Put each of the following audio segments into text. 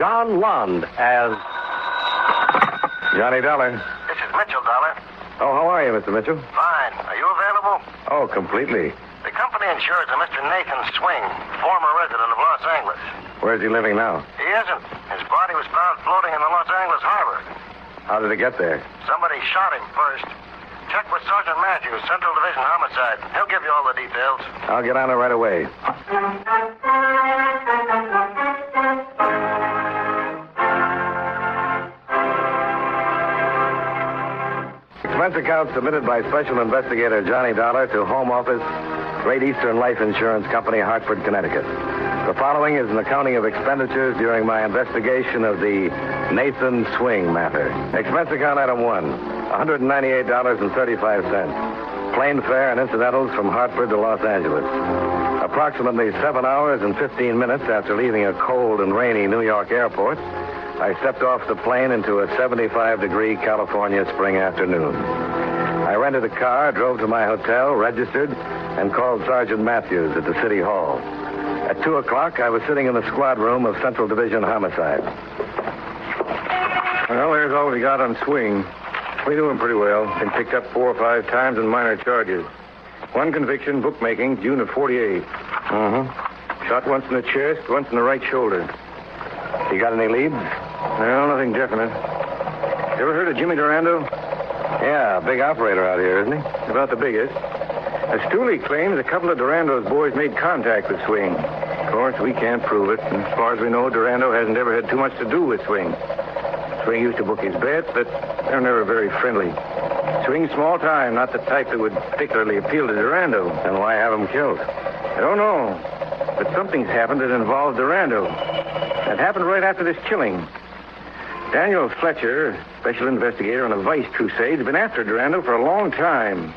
John Lund as Johnny Dollar. This is Mitchell, Dollar. Oh, how are you, Mr. Mitchell? Fine. Are you available? Oh, completely. The company insures a Mr. Nathan Swing, former resident of Los Angeles. Where's he living now? He isn't. His body was found floating in the Los Angeles harbor. How did it get there? Somebody shot him first. Check with Sergeant Matthews, Central Division Homicide. He'll give you all the details. I'll get on it right away. Expense account submitted by Special Investigator Johnny Dollar to Home Office, Great Eastern Life Insurance Company, Hartford, Connecticut. The following is an accounting of expenditures during my investigation of the Nathan Swing matter. Expense account item 1, $198.35. Plane fare and incidentals from Hartford to Los Angeles. Approximately 7 hours and 15 minutes after leaving a cold and rainy New York airport, I stepped off the plane into a 75-degree California spring afternoon. I rented a car, drove to my hotel, registered, and called Sergeant Matthews at the City Hall. At 2 o'clock, I was sitting in the squad room of Central Division Homicide. Well, there's all we got on Swing. We do him pretty well. Been picked up 4 or 5 times on minor charges. 1 conviction, bookmaking, June of 48. Shot once in the chest, once in the right shoulder. You got any leads? No, nothing definite. You ever heard of Jimmy Durando? Yeah, big operator out here, isn't he? About the biggest. As Stooley claims, a couple of Durando's boys made contact with Swing. Of course, we can't prove it. And as far as we know, Durando hasn't ever had too much to do with Swing. Swing used to book his bets, but they're never very friendly. Swing's small time, not the type that would particularly appeal to Durando. And why have him killed? I don't know. But something's happened that involves Durando. It happened right after this killing. Daniel Fletcher, special investigator on a vice crusade, has been after Durando for a long time.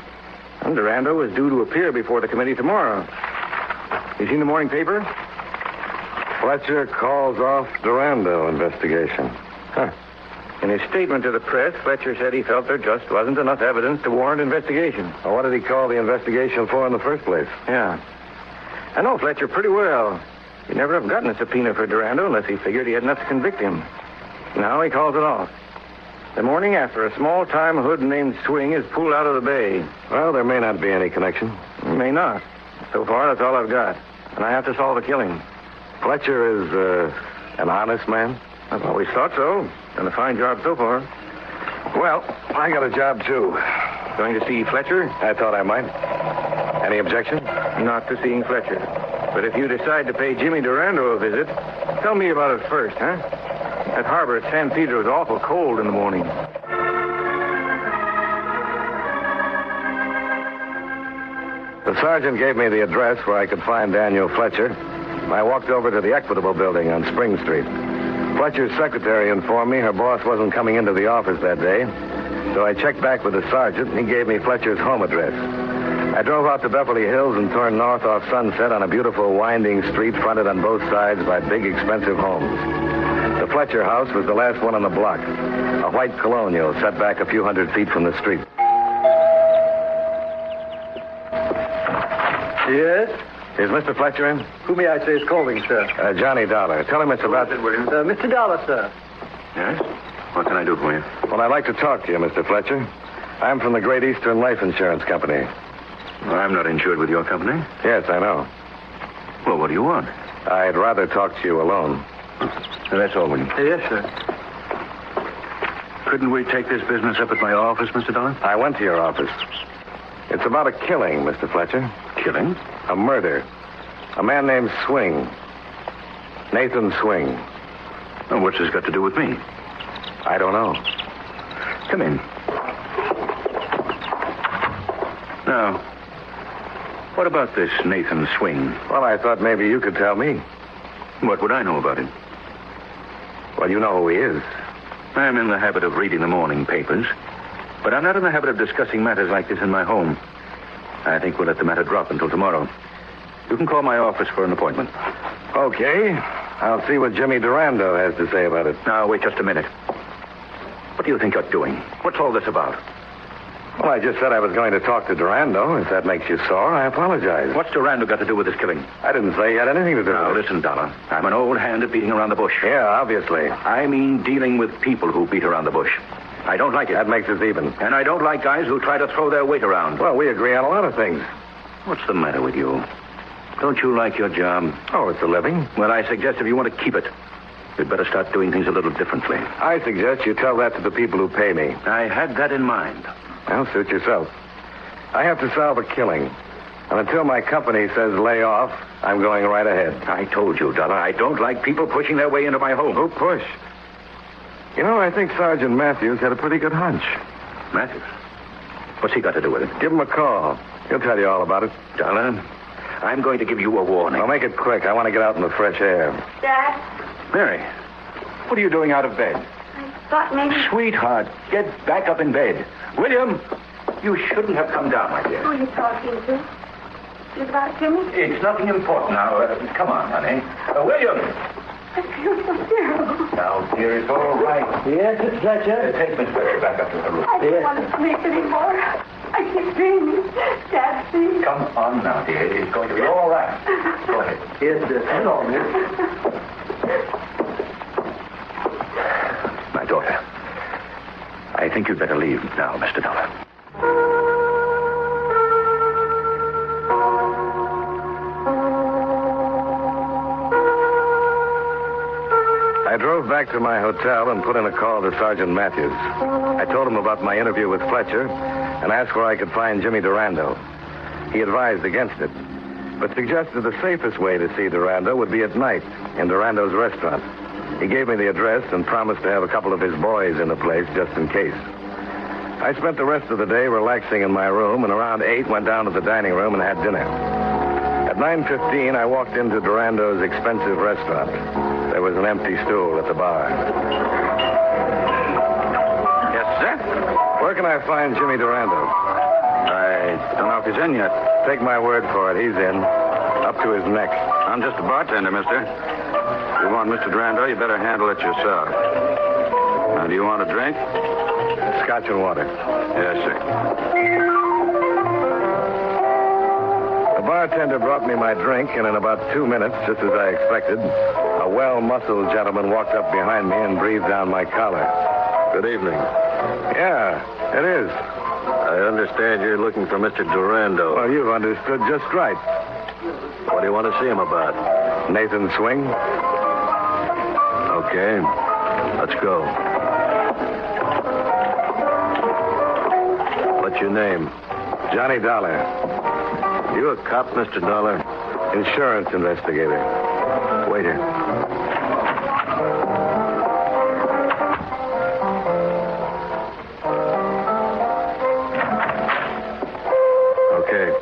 And Durando is due to appear before the committee tomorrow. You seen the morning paper? Fletcher calls off Durando investigation. Huh. In his statement to the press, Fletcher said he felt there just wasn't enough evidence to warrant investigation. Well, what did he call the investigation for in the first place? Yeah. I know Fletcher pretty well. He'd never have gotten a subpoena for Durando unless he figured he had enough to convict him. Now he calls it off. The morning after, a small-time hood named Swing is pulled out of the bay. Well, there may not be any connection. May not. So far, that's all I've got. And I have to solve the killing. Fletcher is an honest man? I've always thought so. Done a fine job so far. Well, I got a job, too. Going to see Fletcher? I thought I might. Any objection? Not to seeing Fletcher. But if you decide to pay Jimmy Durando a visit, tell me about it first, huh? That harbor at San Pedro is awful cold in the morning. The sergeant gave me the address where I could find Daniel Fletcher. I walked over to the Equitable Building on Spring Street. Fletcher's secretary informed me her boss wasn't coming into the office that day, so I checked back with the sergeant, and he gave me Fletcher's home address. I drove out to Beverly Hills and turned north off Sunset on a beautiful winding street fronted on both sides by big, expensive homes. The Fletcher house was the last one on the block, a white colonial set back a few hundred feet from the street. Yes? Is Mr. Fletcher in? Who may I say is calling, sir? Johnny Dollar. Tell him it's about... Mr. Dollar, sir. Yes? What can I do for you? Well, I'd like to talk to you, Mr. Fletcher. I'm from the Great Eastern Life Insurance Company. Well, I'm not insured with your company. Yes, I know. Well, what do you want? I'd rather talk to you alone. That's all, William. Yes, sir. Couldn't we take this business up at my office, Mr. Dollar? I went to your office. It's about a killing, Mr. Fletcher. Killing? A murder. A man named Swing. Nathan Swing. Well, what's this got to do with me? I don't know. Come in. Now, what about this Nathan Swing? Well, I thought maybe you could tell me. What would I know about him? Well, you know who he is. I'm in the habit of reading the morning papers, but I'm not in the habit of discussing matters like this in my home. I think we'll let the matter drop until tomorrow. You can call my office for an appointment. Okay. I'll see what Jimmy Durando has to say about it. Now, wait just a minute. What do you think you're doing? What's all this about? Well, I just said I was going to talk to Durando. If that makes you sore, I apologize. What's Durando got to do with this killing? I didn't say he had anything to do Now, with it. listen, Dollar. I'm an old hand at beating around the bush. Yeah, obviously. I mean dealing with people who beat around the bush. I don't like it. That makes us even. And I don't like guys who try to throw their weight around. Well, we agree on a lot of things. What's the matter with you? Don't you like your job? Oh, it's a living. Well, I suggest if you want to keep it, you'd better start doing things a little differently. I suggest you tell that to the people who pay me. I had that in mind. Well, suit yourself. I have to solve a killing. And until my company says lay off, I'm going right ahead. I told you, Dollar, I don't like people pushing their way into my home. Who pushed? You know, I think Sergeant Matthews had a pretty good hunch. Matthews? What's he got to do with it? Give him a call. He'll tell you all about it. Dollar, I'm going to give you a warning. I'll make it quick. I want to get out in the fresh air. Dad, Mary, what are you doing out of bed? I thought maybe... Sweetheart, get back up in bed. William, you shouldn't have come down, my dear. Who are you talking to? Is it about Jimmy? It's nothing important now. Come on, honey. William! I feel so terrible. Now, dear, it's all right. Yes, it's Fletcher. Take Miss Fletcher back up to her room. I don't want to sleep anymore. I keep dreaming. Dad, please. Come on now, dear. It's going to be all right. Go ahead. Yes, sir. Hello, miss. My daughter, I think you'd better leave now, Mr. Dollar. I drove back to my hotel and put in a call to Sergeant Matthews. I told him about my interview with Fletcher and asked where I could find Jimmy Durando. He advised against it, but suggested the safest way to see Durando would be at night in Durando's restaurant. He gave me the address and promised to have a couple of his boys in the place just in case. I spent the rest of the day relaxing in my room, and around 8 went down to the dining room and had dinner. At 9:15, I walked into Durando's expensive restaurant. There was an empty stool at the bar. Yes, sir? Where can I find Jimmy Durando? I don't know if he's in yet. Take my word for it, he's in. Up to his neck. I'm just a bartender, mister. If you want Mr. Durando, you better handle it yourself. Now, do you want a drink? Scotch and water. Yes, sir. The bartender brought me my drink, and in about 2 minutes, just as I expected, a well-muscled gentleman walked up behind me and breathed down my collar. Good evening. Yeah, it is. I understand you're looking for Mr. Durando. Well, you've understood just right. What do you want to see him about? Nathan Swing? Okay, let's go. What's your name? Johnny Dollar. You a cop, Mr. Dollar? Insurance investigator. Waiter. Okay.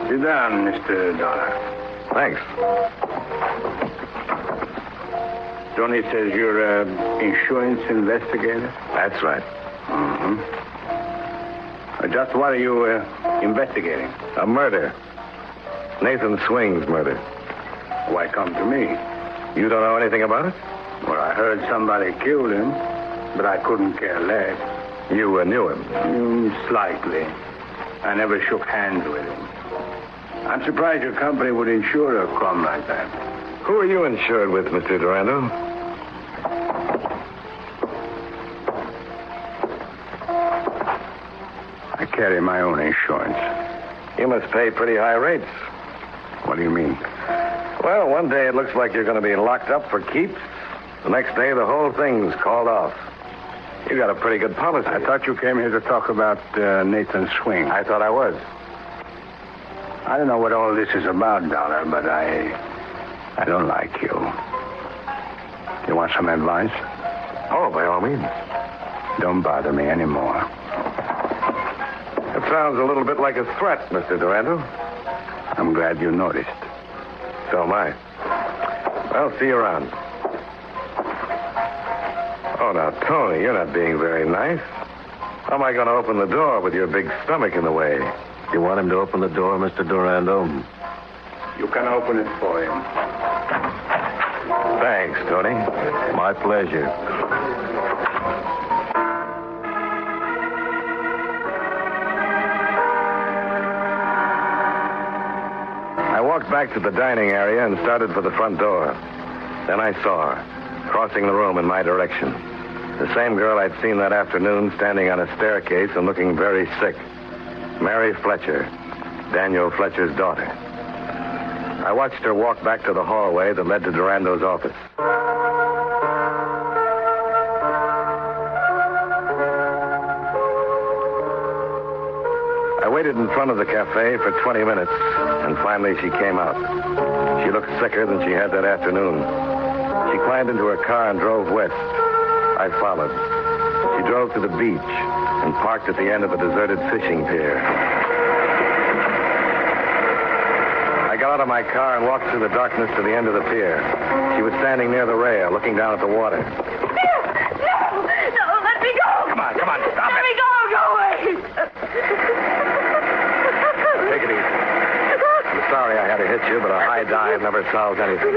Sit down, Mr. Dollar. Thanks. Johnny says you're an insurance investigator? That's right. Mm-hmm. Just what are you investigating? A murder. Nathan Swing's murder. Why come to me? You don't know anything about it? Well, I heard somebody killed him, but I couldn't care less. You knew him. Slightly. I never shook hands with him. I'm surprised your company would insure a crime like that. Who are you insured with, Mr. Durando? I carry my own insurance. You must pay pretty high rates. What do you mean? Well, one day it looks like you're going to be locked up for keeps. The next day, the whole thing's called off. You got a pretty good policy. I thought you came here to talk about Nathan Swing. I thought I was. I don't know what all this is about, Dollar, but I don't like you. You want some advice? Oh, by all means. Don't bother me anymore. That sounds a little bit like a threat, Mr. Durando. I'm glad you noticed. So am I. Well, see you around. Oh, now, Tony, you're not being very nice. How am I going to open the door with your big stomach in the way? You want him to open the door, Mr. Durando? You can open it for him. Thanks, Tony. My pleasure. I walked back to the dining area and started for the front door. Then I saw her, crossing the room in my direction. The same girl I'd seen that afternoon standing on a staircase and looking very sick. Mary Fletcher, Daniel Fletcher's daughter. I watched her walk back to the hallway that led to Durando's office. I waited in front of the cafe for 20 minutes, and finally she came out. She looked sicker than she had that afternoon. She climbed into her car and drove west. I followed. She drove to the beach and parked at the end of a deserted fishing pier. I got out of my car and walked through the darkness to the end of the pier. She was standing near the rail, looking down at the water. No, let me go. Come on, stop Let it. me go away. Take it easy. I'm sorry I had to hit you, but a high dive never solves anything.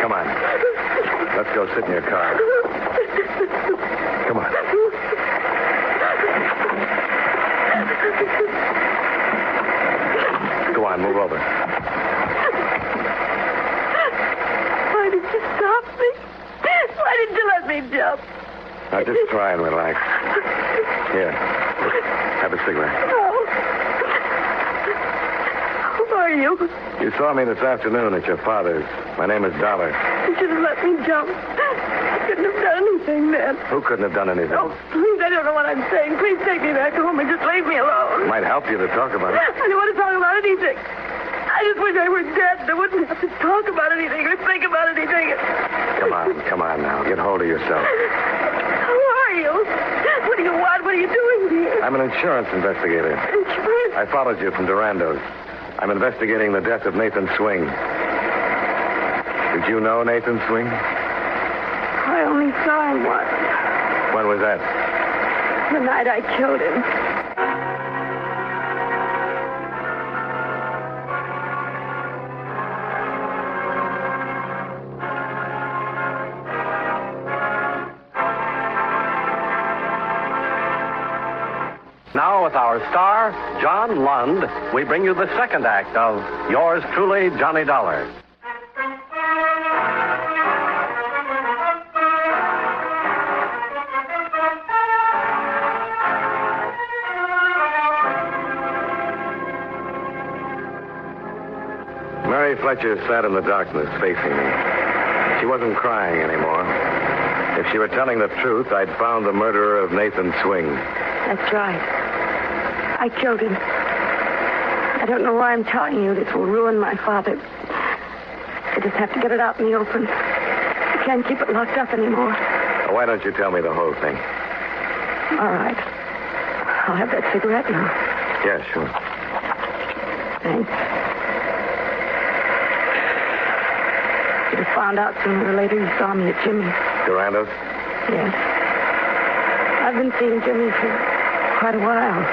Come on. Let's go sit in your car. Come on. Go on, move over. Why did you stop me? Why did you let me jump? Now, just try and relax. Here. Have a cigarette. No. Who are you? You saw me this afternoon at your father's. My name is Dollar. You should have let me jump. I couldn't have done anything then. Who couldn't have done anything? Oh, please, I don't know what I'm saying. Please take me back home and just leave me alone. It might help you to talk about it. I don't want to talk about anything. I just wish I were dead. I wouldn't have to talk about anything or think about anything. Come on now. Get hold of yourself. Who are you? What do you want? What are you doing here? I'm an insurance investigator. Insurance? I followed you from Durando's. I'm investigating the death of Nathan Swing. Did you know Nathan Swing? I only saw him once. When was that? The night I killed him. Now, with our star, John Lund, we bring you the second act of Yours Truly, Johnny Dollar. Mary Fletcher sat in the darkness facing me. She wasn't crying anymore. If she were telling the truth, I'd found the murderer of Nathan Swing. That's right. I killed him. I don't know why I'm telling you. This will ruin my father. I just have to get it out in the open. I can't keep it locked up anymore. Well, why don't you tell me the whole thing? All right. I'll have that cigarette now. Yeah, sure. Thanks. You'd have found out sooner or later you saw me at Jimmy's. Durando's? Yes. I've been seeing Jimmy for quite a while.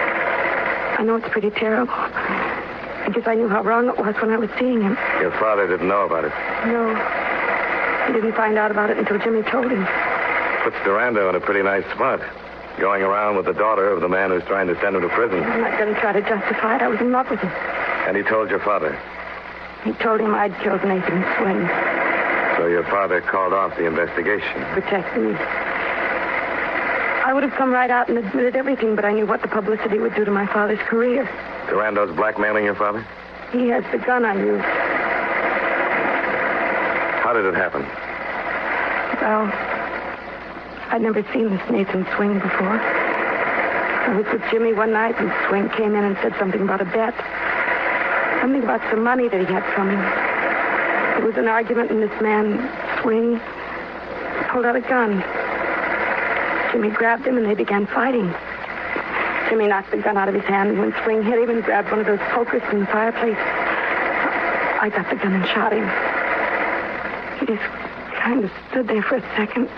I know it's pretty terrible. I guess I knew how wrong it was when I was seeing him. Your father didn't know about it. No. He didn't find out about it until Jimmy told him. Puts Durando in a pretty nice spot. Going around with the daughter of the man who's trying to send him to prison. I'm not going to try to justify it. I was in love with him. And he told your father. He told him I'd killed Nathan Swing. So your father called off the investigation. Protect me. I would have come right out and admitted everything, but I knew what the publicity would do to my father's career. Durando's blackmailing your father? He has the gun I used. How did it happen? Well, I'd never seen this Nathan Swing before. I was with Jimmy one night, and Swing came in and said something about a bet. Something about some money that he had from him. There was an argument, and this man, Swing, pulled out a gun. Jimmy grabbed him, and they began fighting. Jimmy knocked the gun out of his hand, and when Swing hit him and grabbed one of those pokers from the fireplace, I got the gun and shot him. He just kind of stood there for a second,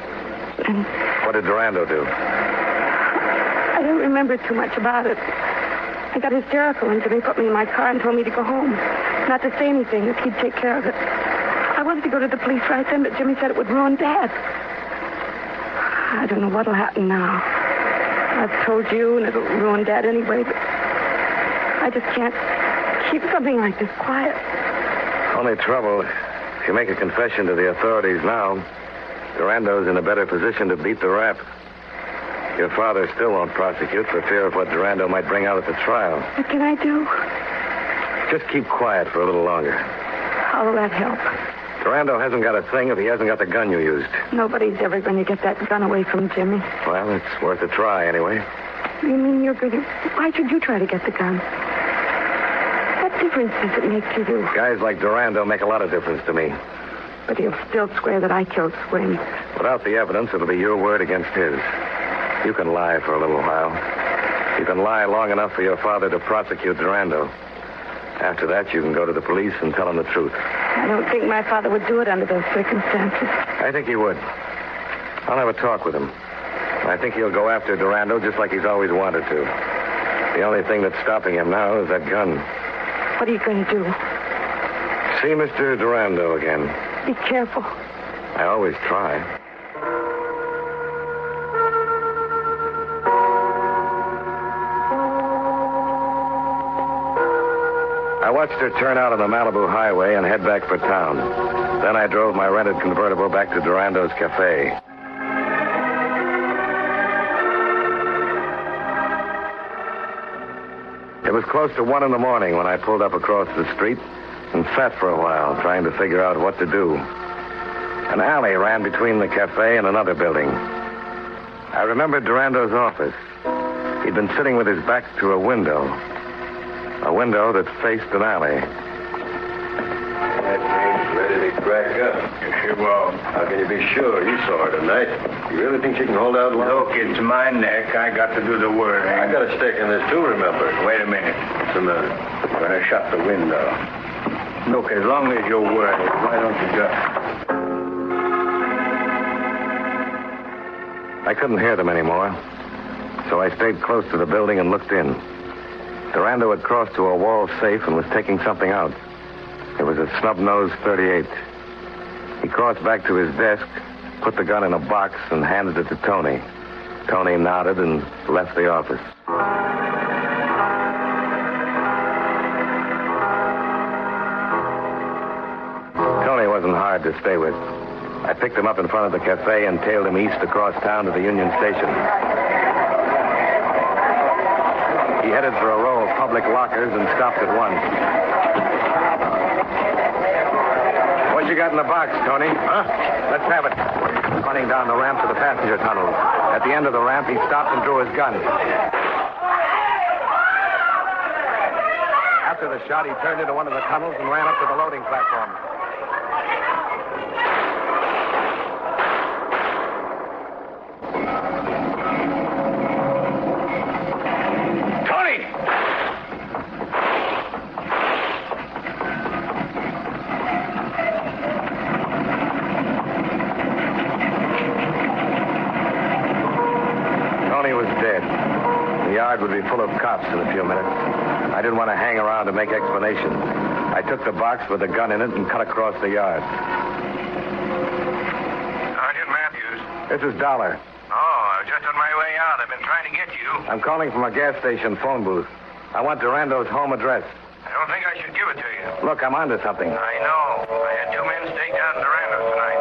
and... What did Durando do? I don't remember too much about it. I got hysterical, and Jimmy put me in my car and told me to go home. Not to say anything, that he'd take care of it. wanted to go to the police right then, but Jimmy said it would ruin Dad. I don't know what'll happen now. I've told you, and it'll ruin Dad anyway, but I just can't keep something like this quiet. Only trouble, if you make a confession to the authorities now, Durando's in a better position to beat the rap. Your father still won't prosecute for fear of what Durando might bring out at the trial. What can I do? Just keep quiet for a little longer. How will that help? Durando hasn't got a thing if he hasn't got the gun you used. Nobody's ever going to get that gun away from Jimmy. Well, it's worth a try anyway. You mean you're going to... Why should you try to get the gun? What difference does it make to you? Guys like Durando make a lot of difference to me. But he'll still swear that I killed Swing. Without the evidence, it'll be your word against his. You can lie for a little while. You can lie long enough for your father to prosecute Durando. After that, you can go to the police and tell them the truth. I don't think my father would do it under those circumstances. I think he would. I'll have a talk with him. I think he'll go after Durando just like he's always wanted to. The only thing that's stopping him now is that gun. What are you going to do? See Mr. Durando again. Be careful. I always try. I watched her turn out on the Malibu highway and head back for town. Then I drove my rented convertible back to Durando's cafe. It was close to 1 a.m. when I pulled up across the street and sat for a while trying to figure out what to do. An alley ran between the cafe and another building. I remembered Durando's office. He'd been sitting with his back to a window that faced an alley. That thing's ready to crack up. Sure will. How can you be sure? You saw her tonight. You really think she can hold out long? Look, it's my neck. I got to do the work. I got a stake in this too, remember? Wait a minute. What's the matter? I'm going to shut the window. Look, as long as you're worried, why don't you just... I couldn't hear them anymore, so I stayed close to the building and looked in. Durando had crossed to a wall safe and was taking something out. It was a snub-nosed .38. He crossed back to his desk, put the gun in a box, and handed it to Tony. Tony nodded and left the office. Tony wasn't hard to stay with. I picked him up in front of the cafe and tailed him east across town to the Union Station. He headed for a row of public lockers and stopped at one. What you got in the box, Tony? Huh? Let's have it. Running down the ramp to the passenger tunnel. At the end of the ramp, he stopped and drew his gun. After the shot, he turned into one of the tunnels and ran up to the loading platform. Would be full of cops in a few minutes. I didn't want to hang around to make explanations. I took the box with the gun in it and cut across the yard. Sergeant Matthews. This is Dollar. Oh, I was just on my way out. I've been trying to get you. I'm calling from a gas station phone booth. I want Durando's home address. I don't think I should give it to you. Look, I'm onto something. I know. I had 2 men staked out in Durando's tonight.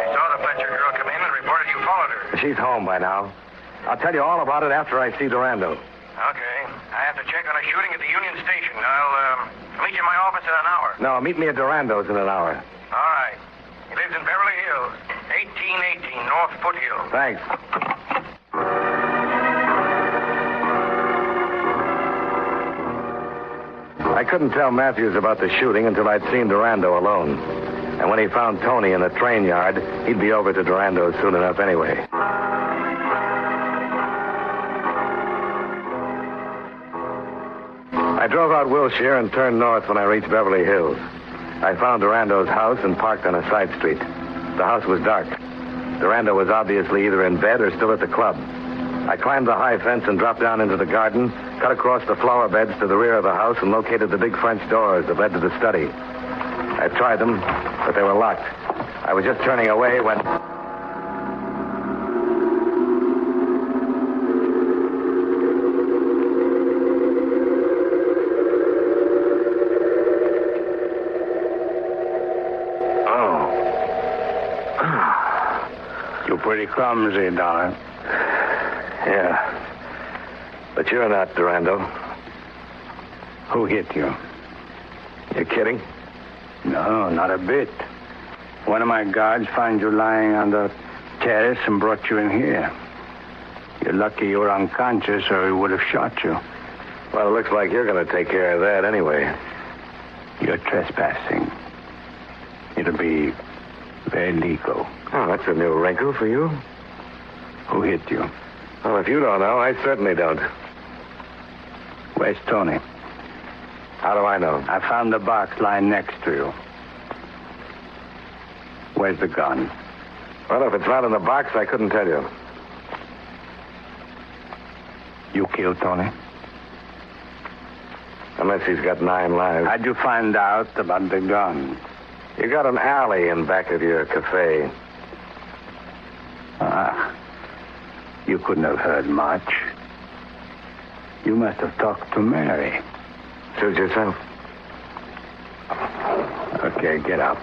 They saw the Fletcher girl come in and reported you followed her. She's home by now. I'll tell you all about it after I see Durando. Okay. I have to check on a shooting at the Union Station. I'll meet you in my office in an hour. No, meet me at Durando's in an hour. All right. He lives in Beverly Hills, 1818 North Foothill. Thanks. I couldn't tell Matthews about the shooting until I'd seen Durando alone. And when he found Tony in the train yard, he'd be over to Durando's soon enough anyway. I drove out Wilshire and turned north when I reached Beverly Hills. I found Durando's house and parked on a side street. The house was dark. Durando was obviously either in bed or still at the club. I climbed the high fence and dropped down into the garden, cut across the flower beds to the rear of the house, and located the big French doors that led to the study. I tried them, but they were locked. I was just turning away when... You're pretty clumsy, darling. Yeah. But you're not, Durando. Who hit you? You're kidding? No, not a bit. One of my guards found you lying on the terrace and brought you in here. You're lucky you were unconscious or he would have shot you. Well, it looks like you're going to take care of that anyway. You're trespassing. It'll be very legal. Oh, that's a new wrinkle for you. Who hit you? Well, if you don't know, I certainly don't. Where's Tony? How do I know? I found the box lying next to you. Where's the gun? Well, if it's not in the box, I couldn't tell you. You killed Tony? Unless he's got 9 lives. How'd you find out about the gun? You got an alley in back of your cafe. You couldn't have heard much. You must have talked to Mary. Suit yourself. Okay, get up.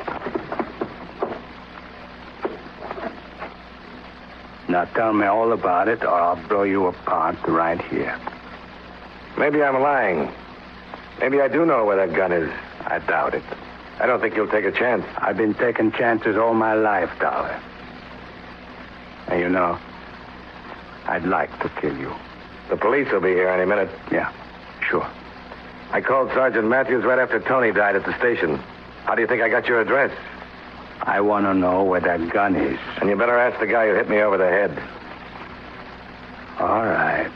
Now tell me all about it, or I'll blow you apart right here. Maybe I'm lying. Maybe I do know where that gun is. I doubt it. I don't think you'll take a chance. I've been taking chances all my life, Dollar. And you know, I'd like to kill you. The police will be here any minute. Yeah, sure. I called Sergeant Matthews right after Tony died at the station. How do you think I got your address? I want to know where that gun is. And you better ask the guy who hit me over the head. All right.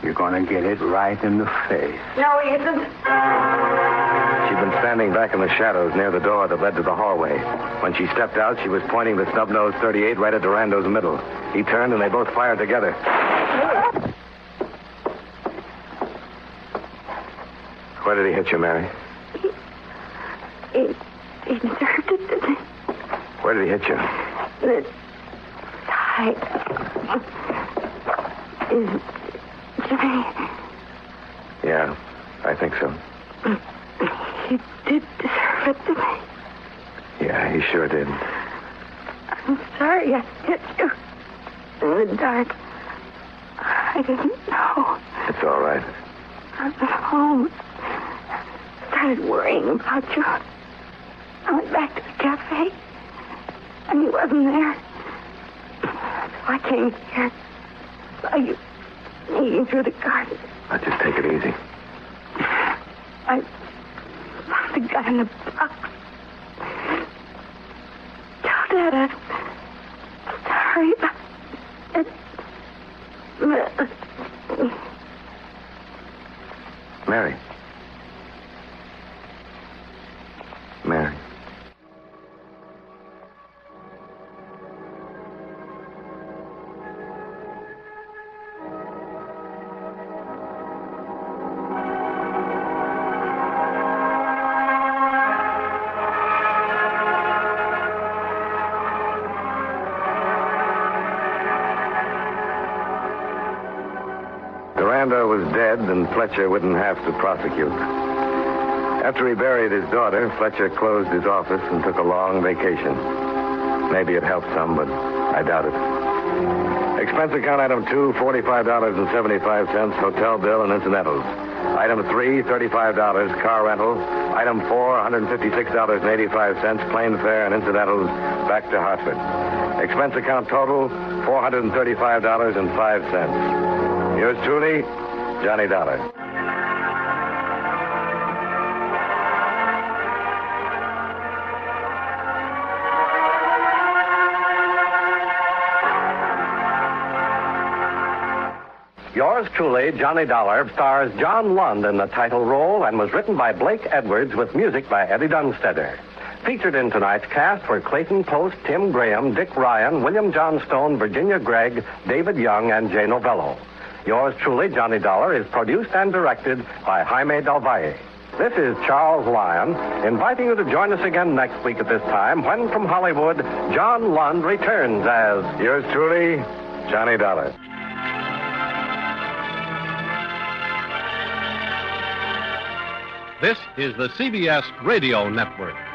You're going to get it right in the face. No, he isn't. She'd been standing back in the shadows near the door that led to the hallway. When she stepped out, she was pointing the snub-nosed .38 right at Durando's middle. He turned, and they both fired together. Where did he hit you, Mary? He deserved it, didn't he? Where did he hit you? The side. Is Jimmy? Yeah, I think so. He did deserve it, didn't he? Yeah, he sure did. I'm sorry I hit you in the dark. I didn't know. It's all right. I was at home. Started worrying about you. I went back to the cafe, and he wasn't there. So I came here. Saw you sneaking through the garden. Now, just take it easy. I found the gun in the box. Tell Dad I'm sorry about it. Mary. Mary. Durando was dead, and Fletcher wouldn't have to prosecute. After he buried his daughter, Fletcher closed his office and took a long vacation. Maybe it helped some, but I doubt it. Expense account item 2, $45.75, hotel bill and incidentals. Item 3, $35, car rental. Item 4, $156.85, plane fare and incidentals back to Hartford. Expense account total, $435.05. Yours truly, Johnny Dollar. Yours truly, Johnny Dollar, stars John Lund in the title role and was written by Blake Edwards with music by Eddie Dunstetter. Featured in tonight's cast were Clayton Post, Tim Graham, Dick Ryan, William Johnstone, Virginia Gregg, David Young, and Jay Novello. Yours truly, Johnny Dollar, is produced and directed by Jaime Del Valle. This is Charles Lyon, inviting you to join us again next week at this time when, from Hollywood, John Lund returns as... Yours truly, Johnny Dollar. This is the CBS Radio Network.